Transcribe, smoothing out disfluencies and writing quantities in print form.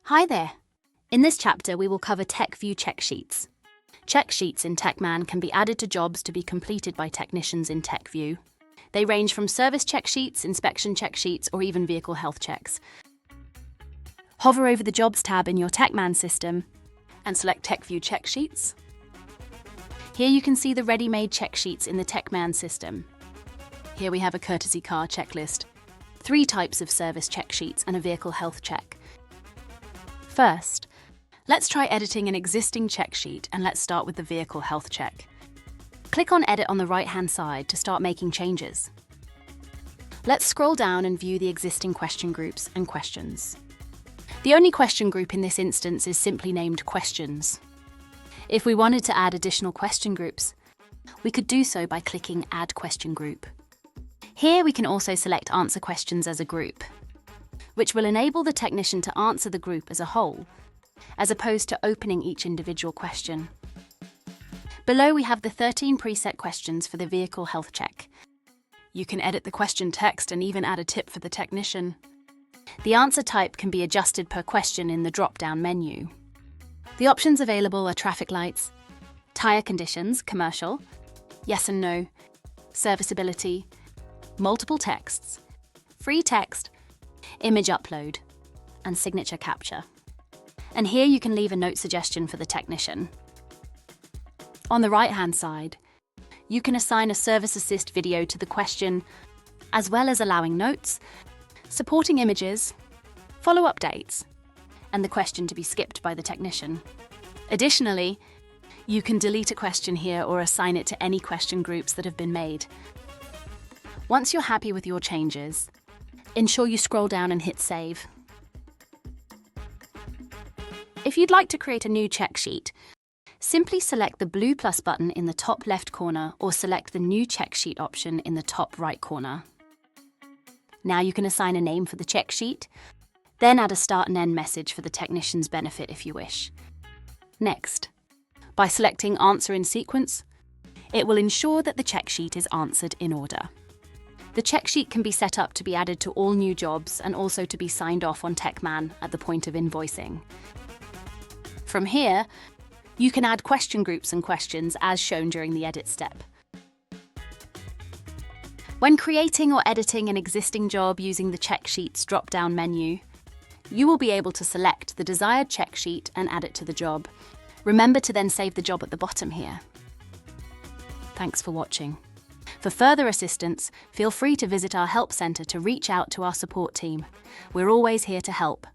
Hi there. In this chapter, we will cover TechView Check Sheets. Check sheets in TechMan can be added to jobs to be completed by technicians in TechView. They range from service check sheets, inspection check sheets, or even vehicle health checks. Hover over the Jobs tab in your TechMan system and select TechView Check Sheets. Here you can see the ready-made check sheets in the TechMan system. Here we have a courtesy car checklist, 3 types of service check sheets, and a vehicle health check. First, let's try editing an existing check sheet, and let's start with the vehicle health check. Click on Edit on the right-hand side to start making changes. Let's scroll down and view the existing question groups and questions. The only question group in this instance is simply named Questions. If we wanted to add additional question groups, we could do so by clicking Add Question Group. Here we can also select Answer Questions as a group, which will enable the technician to answer the group as a whole, as opposed to opening each individual question. Below we have the 13 preset questions for the vehicle health check. You can edit the question text and even add a tip for the technician. The answer type can be adjusted per question in the drop-down menu. The options available are traffic lights, tyre conditions, commercial, yes and no, serviceability, multiple texts, free text, image upload, and signature capture. And here you can leave a note suggestion for the technician. On the right-hand side, you can assign a service assist video to the question, as well as allowing notes, supporting images, follow-up dates, and the question to be skipped by the technician. Additionally, you can delete a question here or assign it to any question groups that have been made. Once you're happy with your changes, ensure you scroll down and hit Save. If you'd like to create a new check sheet, simply select the blue plus button in the top left corner or select the New Check Sheet option in the top right corner. Now you can assign a name for the check sheet, then add a start and end message for the technician's benefit if you wish. Next, by selecting Answer in Sequence, it will ensure that the check sheet is answered in order. The check sheet can be set up to be added to all new jobs and also to be signed off on TechMan at the point of invoicing. From here, you can add question groups and questions as shown during the edit step. When creating or editing an existing job using the Check Sheets drop-down menu, you will be able to select the desired check sheet and add it to the job. Remember to then save the job at the bottom here. Thanks for watching. For further assistance, feel free to visit our help centre to reach out to our support team. We're always here to help.